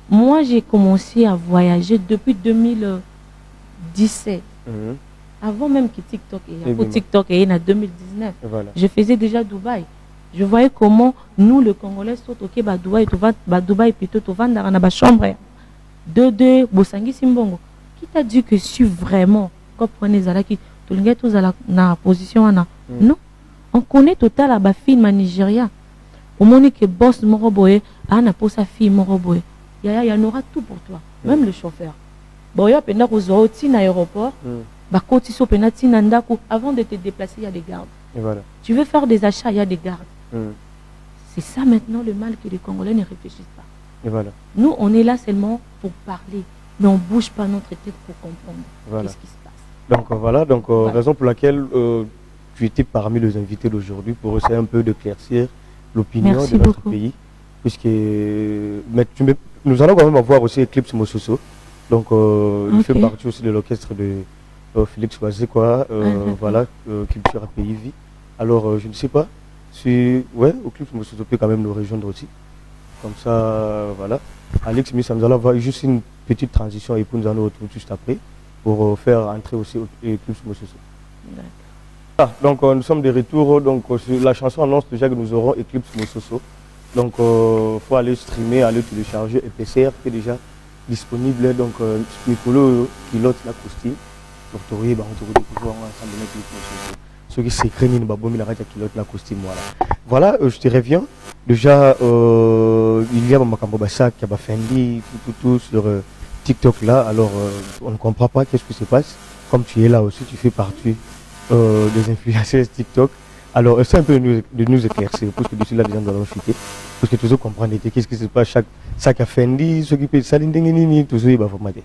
D: Moi, j'ai commencé à voyager depuis 2017. Avant même que TikTok ait TikTok est en 2019.
A: Voilà.
D: Je faisais déjà Dubaï. Je voyais comment nous, les Congolais, sautent au Dubaï, Dubaï plutôt, tu vas dans la chambre. De Bosangi Simbongo. Qui t'a dit que je suis vraiment, comme prenez Zalaki, tout le monde est dans la position. Non. On connaît total la fille ma Nigeria. Au moment que boss Moroboé, Anna pour sa fille Moroboé. Il y en aura tout pour toi. Même le chauffeur. Bon, il y a pendant que vous êtes à l'aéroport. Avant de te déplacer, il y a des gardes.
A: Et voilà.
D: Tu veux faire des achats, il y a des gardes. C'est ça maintenant le mal que les Congolais ne réfléchissent pas.
A: Et voilà.
D: Nous, on est là seulement pour parler, mais on ne bouge pas notre tête pour comprendre qu'est-ce qui se passe.
A: Donc voilà, raison pour laquelle tu étais parmi les invités d'aujourd'hui pour essayer un peu d'éclaircir l'opinion de notre pays. Puisque nous allons quand même avoir aussi Eclipse Mososo. Donc il fait partie aussi de l'orchestre de Félix Oisé, quoi. Voilà, Culture à Pays Vie. Alors je ne sais pas si Eclipse Mososo peut quand même nous rejoindre aussi. Comme ça, voilà. Alex, nous allons avoir juste une petite transition et puis nous allons nous retrouver juste après pour faire entrer aussi Eclipse Mososo. Donc nous sommes de retour. Donc la chanson annonce déjà que nous aurons Eclipse Mososo. Donc il faut aller streamer, aller télécharger EPCR qui est déjà disponible. Donc Nicolo pilote la costume. Donc on va découvrir ensemble Eclipse Mososo. Ceux qui s'écrivent une baboumi la pilote la costume. Voilà, je te reviens. Déjà il y a Makambo Bassak qui a fait tout sur TikTok là. Alors on ne comprend pas qu'est-ce qui se passe. Comme tu es là aussi, tu fais partie des influenceurs TikTok. Alors, c'est un peu de nous éclaircir, parce que d'ici là, les gens doivent chuter. Parce que toujours comprendre qu'est-ce qui se passe, chaque affaire, ce qui peut s'aligner, tout ça, il va formater.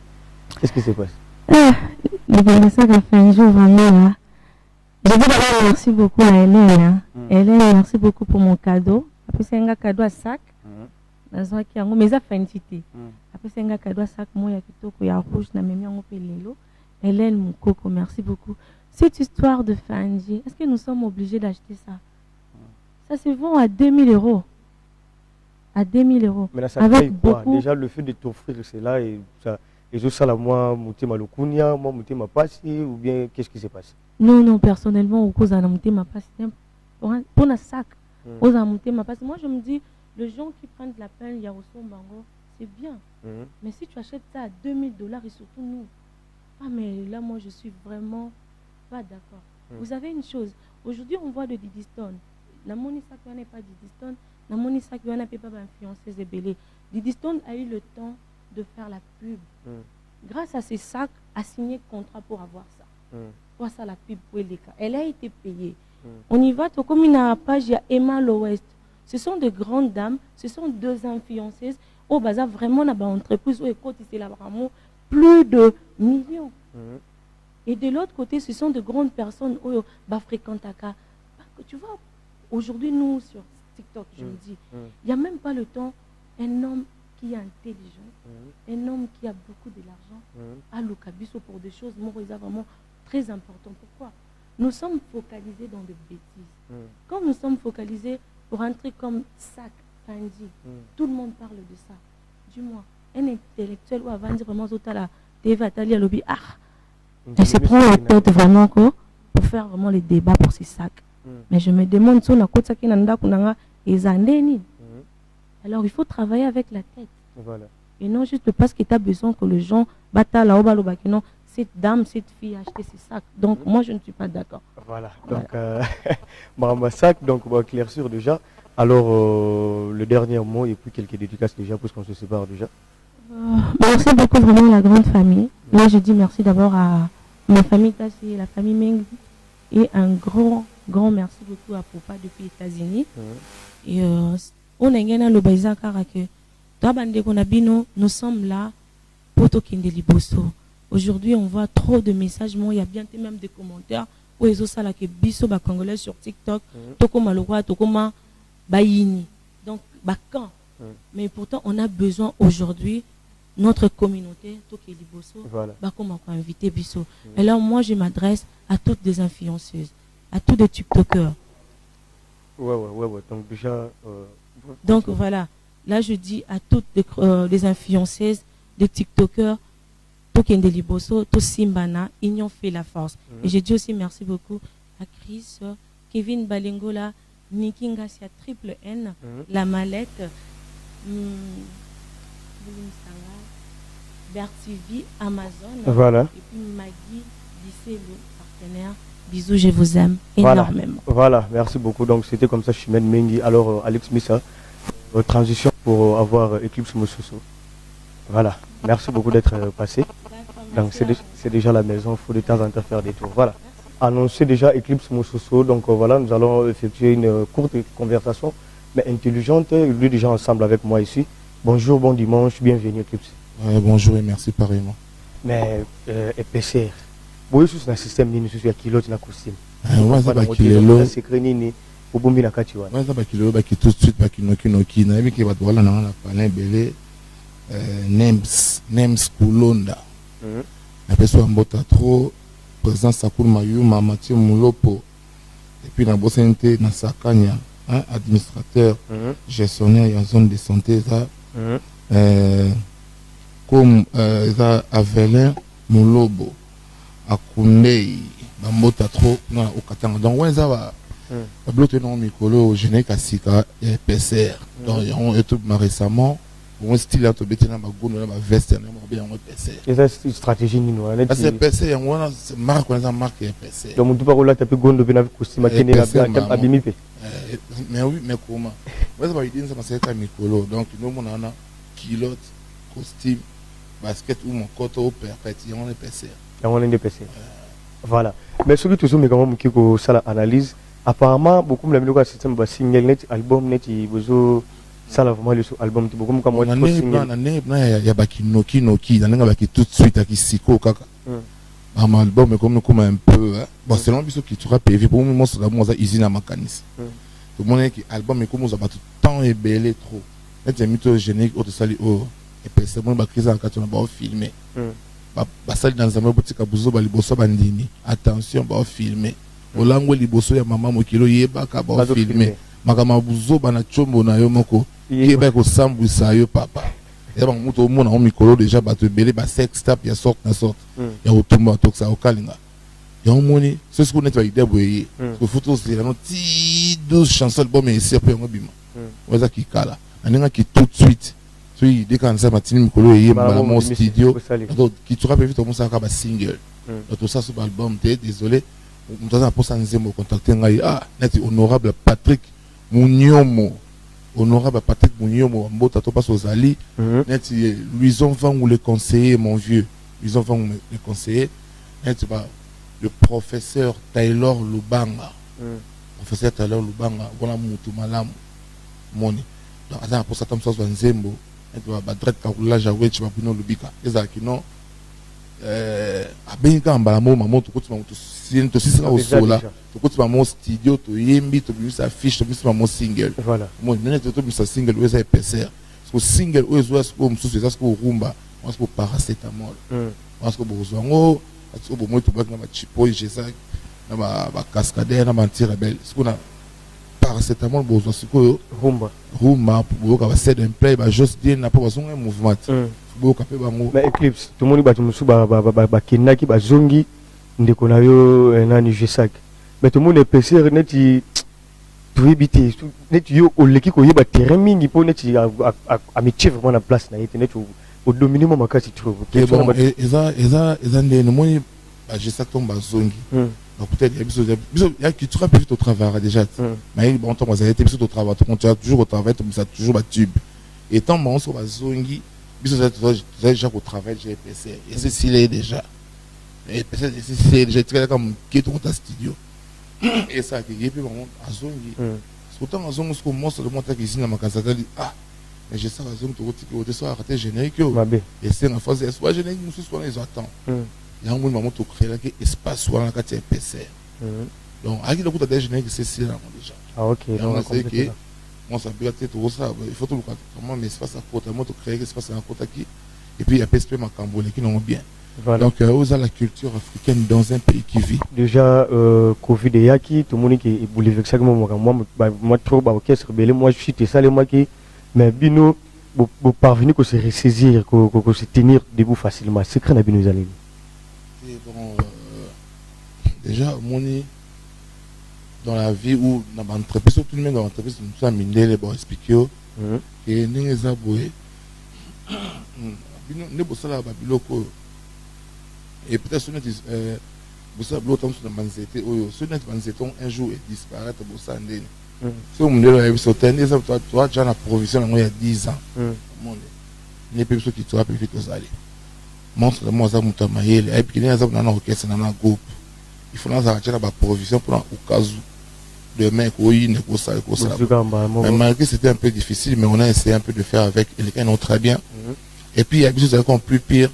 A: Qu'est-ce qui se passe?
D: Le sac a fait un jour vraiment. Je veux d'abord merci beaucoup à Hélène. Hélène, merci beaucoup pour mon cadeau. Après, c'est un cadeau à sac. Mais ça fait une petite. Après, c'est un cadeau à sac. Moi, il y a quelque chose rouge, je n'ai pas mis. Hélène, mon coco, merci beaucoup. Cette histoire de Fanji, est-ce que nous sommes obligés d'acheter ça? Ça se vend à 2000 €. À 2000 €.
A: Mais là, ça paye quoi? Déjà, le fait de t'offrir cela, et ça, là, moi, Moutema Lokunia, moi, Moutema Passi, ou bien qu'est-ce qui se passe?
D: Non, personnellement, au cause de Moutema Passi, pour un sac, aux Moutema Passi, moi, je me dis, les gens qui prennent de la peine, il y a au son bango, c'est bien. Mais si tu achètes ça à 2000 $, et surtout nous, mais là, moi, je suis vraiment pas d'accord. Vous avez une chose, aujourd'hui, on voit de Didi Stone. La Moni Sakwa n'est pas Didi Stone, la Moni Sakwa n'a pas influencé Zébélé. Didi Stone a eu le temps de faire la pub. Grâce à ses sacs, a signé contrat pour avoir ça. Pour ça, la pub pour les cas. Elle a été payée. On y va, comme il y a une page, il y a Emma Lowest. Ce sont de grandes dames, ce sont deux influenceuses. Au bazar, vraiment, dans l'entreprise, c'est là vraiment plus de millions. Et de l'autre côté, ce sont de grandes personnes qui fréquentent. Tu vois, aujourd'hui, nous, sur TikTok, je me dis, il n'y a même pas le temps. Un homme qui est intelligent, un homme qui a beaucoup de l'argent, à l'ocabiso pour des choses, vraiment très importantes. Pourquoi? Nous sommes focalisés dans des bêtises. Quand nous sommes focalisés pour un truc comme sac, Fanji, tout le monde parle de ça. Dis-moi, un intellectuel ou avant de dire vraiment tout à la TV à Tali à lobby, elle se prend la tête vraiment pour faire vraiment les débats pour ces sacs. Mais je me demande si on a côté qui n'en a les années. Alors il faut travailler avec la tête.
A: Voilà.
D: Et non juste parce que tu as besoin que les gens battent là-haut, non, cette dame, cette fille a acheté ces sacs. Donc moi je ne suis pas d'accord.
A: Voilà. Donc ma sac, donc on va éclaircir déjà. Alors le dernier mot et puis quelques dédicaces déjà parce qu'on se sépare déjà.
D: Merci beaucoup vraiment à la grande famille. Là je dis merci d'abord à ma famille Tassi, la famille Meng. Et un grand merci beaucoup à Papa depuis les États-Unis. Et on a gagné le Baïza Karake. Nous sommes là pour Tokinde Liboso. Aujourd'hui, on voit trop de messages. Il y a bien même des commentaires où ils ont ça là que Bisso Congolais sur TikTok. Tokoma Lokwa, Tokoma Bayini. Donc, Bakan. Mais pourtant, on a besoin aujourd'hui, notre communauté, Tokinde Liboso, Bakoma invité Bisso. Et là, moi, je m'adresse à toutes les influenceuses. à tous les TikTokers.
A: Ouais. Donc déjà...
D: Donc voilà, là je dis à toutes les influenceuses, les TikTokers, tout Kendeli Bosso, tout Simbana, ils ont fait la force. Et je dis aussi merci beaucoup à Chris, Kevin Balengola, Niki Ngassia, Triple N, La Mallette, Bertivi, Amazon,
A: voilà.
D: Et puis Maggie, lycée, le partenaire. Bisous, je vous aime énormément.
A: Voilà, merci beaucoup. Donc c'était comme ça, Chimène Mengi. Alors Alex Missa, transition pour avoir Eclipse Moussoso. Voilà, merci beaucoup d'être passé. Donc c'est déjà la maison, il faut de temps en temps faire des tours. Voilà, annoncé déjà Eclipse Moussoso. Donc voilà, nous allons effectuer une courte conversation, mais intelligente. Il est déjà ensemble avec moi ici. Bonjour, bon dimanche, bienvenue Eclipse.
E: Bonjour et merci pareillement.
A: Mais épaisseur. Boye sous un système ni sous kilo na costume.
E: Ouais, ça va kilo.
A: Secret ni pour bombi na kati wana.
E: Ouais, ça va kilo ba ki tout de suite ba ki noki na bi ki ba tola na na palin belé Nems Kulonda. Na peso mbota trop président Sakoul Mayuma Mathieu Mulopo et puis na bosente na Sakanya, hein, administrateur gestionnaire en zone de santé ça comme ça Avelin Mulobo Akundei bambota trop na okatanga donc ouais ça va bloqué non mikolo génétique asika et PCR donc on est tout récemment on style à tobeti na bagono na ba veste na mo bien on PCR
A: et ça c'est une stratégie ni noa
E: na c'est PCR on a marque on a marque PCR
A: donc on doit pas là taper gondo bena costume kene na abimi pe
E: mais oui mais comment ouais ça va dire ça c'est ta mikolo donc nous on a kilote costume basket ou mon coton au perfect on est PCR.
A: On est dépassé. Voilà. Mais ce que tu as quand même qui ça analyse, apparemment beaucoup de la système de single net album net ils besoin ça là vraiment le album tu beaucoup comme moi
E: il y a baki noki dans baki tout de suite à qui siko kaka. Un album comme un peu bon c'est l'ambition qui tu as payé pour moi c'est la moi usine à Makanis. Tout le monde qui album mais comme on a tout temps et belé trop. Net c'est mytho générique au sali au et puis c'est moi ba crise en quand on va filmer. Basali dans un boutique à Bouzo Baliboso Bandini. Attention, bah filmer. Au langue Liboso ya maman mokilo yeba ka ba filmer. Makama Bouzo bana chombo na yo moko. Yeba ko sambu sa yo papa. Ya ba muto mona on mikolo déjà ba te belé ba sex tap ya sorte na sorte. Ya otumba toksa okalinga. Ya omoni c'est ce qu'on est avec deboye. Que photos c'est la ti 12 chansons bon mais c'est peu ngobima. Waza ki kala. Aninga ki tout de suite. Oui, dès qu'on s'est matini mikolo et mon studio, donc qui tu rappelles vite au moins ça va single. Donc tout ça sur l'album, désolé, on doit pour ça nous contacter ah, net honorable Patrick Mouniomo, honorable Patrick Mouniomo, mbota to passe aux ali, net Louison Van ou le conseiller mon vieux, Louison Van le conseiller, net le professeur Taylor Lubanga, professeur Taylor Lubanga, voilà mutu malamu, moni. Donc attends pour ça comme ça sur Nzembo. Et tu vas battre Karoula Jaoué, tu vas prendre le bika. Et ça qui non, à Benga en balamo, maman, tu continues à si ça au sol là, tu continues à mon studio, tu yembi, tu mets sa fiche, tu mets mon single.
A: Voilà.
E: Moi, je tu mets sa single, où est ça PCR? Parce que single, où est ce que je suis, c'est ce que rumba, moi c'est pour paracétamol. Moi c'est pour besoin, parce que moi tu vois que ma chipo, j'ai ça, ma cascadeur, ma tirabelle. Ce qu'on a paracétamol, besoin, c'est que rumba pour que ça d'un play bah juste dire n'a pas besoin un mouvement pour que
A: mais Eclipse tout le monde bat musu ba kinaki ba zongi ndeko na yo nani jesak mais tout le monde est PC net tu éviter net yo oleki ko yeba terrain mingi pour net a métier vraiment na place na yete net au minimum makasi tu trouve
E: et bon et ça ndé no moni ba jesak tomba zongi. Donc peut-être il y a qui tu as plus au travail déjà mais bon temps vous avez été plus au travail tu continues toujours au travail tu ça toujours ba tube et tant bon sur ba zongi biso déjà au travail j'ai PC et c'est s'il est déjà et PC c'est déjà très comme qui tout dans studio et ça qui est puis bon à zongi pourtant à zongi ce que moi c'est le monter ici dans ma casa ah mais je sais à zongi tu sois raté générique et c'est en phase est soit générique nous soit ils attendent. Il y a un moment où tu crées l'espace où on a un PCR. Donc, avec le coup de déjeuner, c'est ça déjà.
A: Ah, ok.
E: Donc, c'est que, moi, ça peut être tout ça. Il faut tout le comment l'espace à côté. Moi, tu crées l'espace à côté qui. Et puis, il y a PSP Macambo qui n'ont bien.
A: Voilà.
E: Donc, vous avez la culture africaine dans un pays qui vit.
A: Déjà, Covid et Yaki, tout le monde qui est bouleversé, moi, trop, orchestre, moi, je suis ça, moi qui, mais bino, vous parvenez que se ressaisir, que se tenir debout facilement. C'est quand nous allons.
E: Bon, déjà, moni, dans la vie où, dans l'entreprise, tout le monde dans l'entreprise, nous sommes minés, bon, expliquer, que nous les aboués, nous sommes là, babiloko, et peut-être ce n'est vous savez, l'autre sur la manzette, ce n'est pas un jour et disparaître pour ça. Si vous me dites, toi, tu as la provision il y a 10 ans. Il n'y a pas de qui te rappelle vite aux allées. Montre-moi ça, mon tamaïl, et puis il y a un orchestre, un groupe. Il faut nous arrêter la provision pour au cas où demain, ça. Mais malgré c'était un peu difficile, mais on a essayé un peu de faire avec, et les gens ont très bien. Et puis il y a des choses encore plus pire,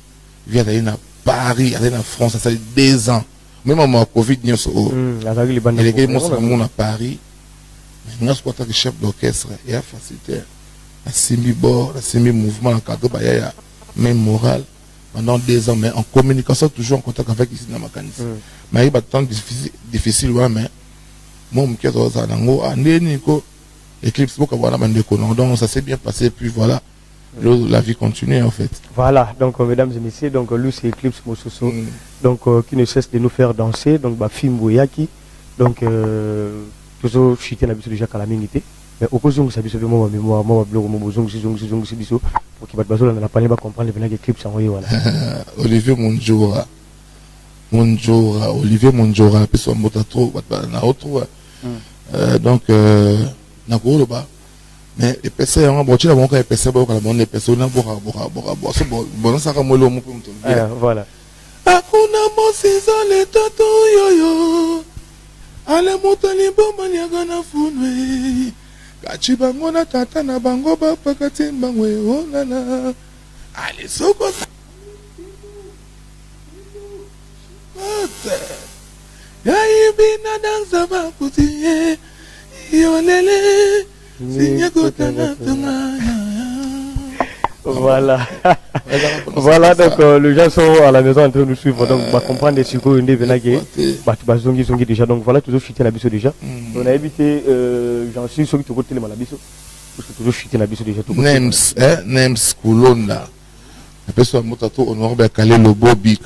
E: il vient d'aller à Paris, aller en France, ça fait 2 ans. Même en Covid, il y a les gens sont à Paris. Nous avons un chef d'orchestre, il y a facilité. La semi-bord, la semi-mouvement, le cadre, il y a même moral. Pendant 2 ans, mais en communication, toujours en contact avec ici dans ma canisse. Mais il y a des temps difficiles, mais moi, je suis Eclipse, donc ça s'est bien passé, puis voilà. La vie continue en fait.
A: Voilà, donc mesdames et messieurs, donc lui c'est Eclipse Mososo, donc qui ne cesse de nous faire danser, donc film Boyaki, donc toujours chuter l'habitude déjà calamité, mais au cas où ça bise moi mémoire, moi blog, moi bozong, si biso, pour qu'il va pas dans la panier va comprendre les Eclipse envoyé voilà.
E: Olivier Monjora, Olivier Monjora, puis son motato, na autre, donc na gros bas. Mais les PC, on va dire que les PC, on va les PC, on va bon, ça va mollo, mon compte.
A: Voilà.
E: Akuna mosizo le toto yoyo. Ale motani bomani agana funwe. Kachi bango na tata na bango ba pakati bangwe onana. Ale soko. Ya ibina danza ba kutie. Yolele.
A: Voilà. Voilà, donc les gens sont à la maison en train de nous suivre, donc on va comprendre des psychos déjà, donc voilà, toujours chuter la biso déjà. On a évité, j'en suis sûr que tu côté les malabiso, parce que toujours chuter la biso déjà.
E: Nems Kulonda. La personne motato honorable Calé le Bobby,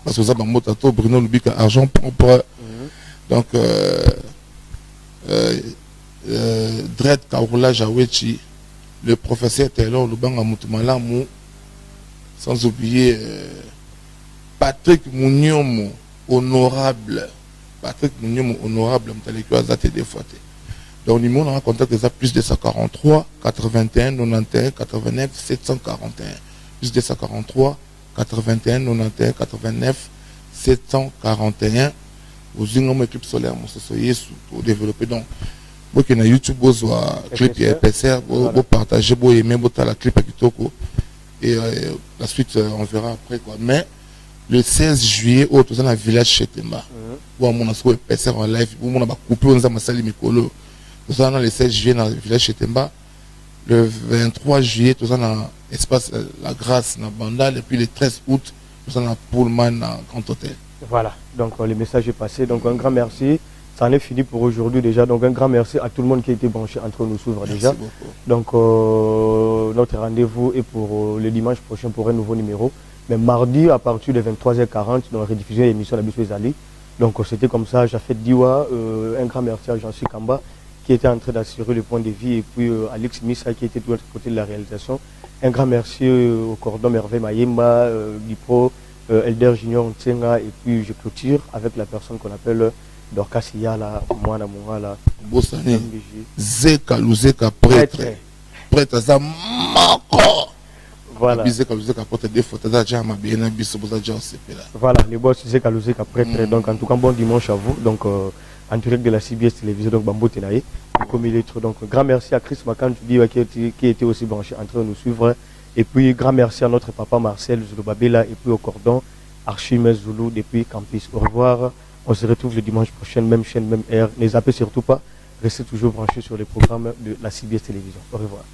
E: parce que ça va motato Bruno Lubika argent propre. Donc Dred Kaoula Jawechi, le professeur Taylor Lubanga Mutumalamou, sans oublier Patrick Mouniomo, honorable. Patrick Mouniomo, honorable, donc, nous avons contact déjà plus de 143, 81, 91, 89, 741. Plus de 143, 81, 91, 89, 741. Aux une équipe solaire, pour développer donc. Vous qui na YouTube, vous clip et PCR, vous partagez, vous aimez, vous la clip à Kitoko. Et la suite, on verra après quoi. Mais le 16 juillet, au tout dans le village Chetemba, où on a trouvé PCR en live, où on a coupé, on a massali Mikolo. Tout ça dans le 16 juillet dans le village Chetemba. Le 23 juillet, tout ça dans l'espace La Grâce, dans Bandal. Et puis le 13 août, tout ça dans Pullman, dans Grand Hôtel.
A: Voilà, donc le message est passé. Donc un grand merci. Ça en est fini pour aujourd'hui déjà. Donc un grand merci à tout le monde qui a été branché entre nous suivre déjà.
E: Merci beaucoup.
A: Donc notre rendez-vous est pour le dimanche prochain pour un nouveau numéro. Mais mardi à partir de 23h40 dans la rediffusion de l'émission La Bissou Zali. Donc c'était comme ça, j'ai fait Diwa, un grand merci à Jean-Cy Kamba qui était en train d'assurer le point de vie et puis Alex Missa qui était de l'autre côté de la réalisation. Un grand merci au cordon Merveille Mayemba, Dipro, Elder Junior Ntsenga et puis je clôture avec la personne qu'on appelle Dorcas Yala, Moana Moala.
E: Bossani, Zeka Luzeka prêtre. Prêtre, ça manque.
A: Voilà. Voilà, les boss Zeka Luzeka prêtre. Donc en tout cas, bon dimanche à vous. Donc en direct de la CBS Télévision, donc Bambo Tenaï. Comme il est donc grand merci à Chris Macan qui était aussi branché en train de nous suivre. Et puis grand merci à notre papa Marcel Zulubabela et puis au cordon Archimède Zulu depuis Campus. Au revoir. On se retrouve le dimanche prochain, même chaîne, même heure. Ne zappez surtout pas. Restez toujours branchés sur les programmes de la CBS Télévision. Au revoir.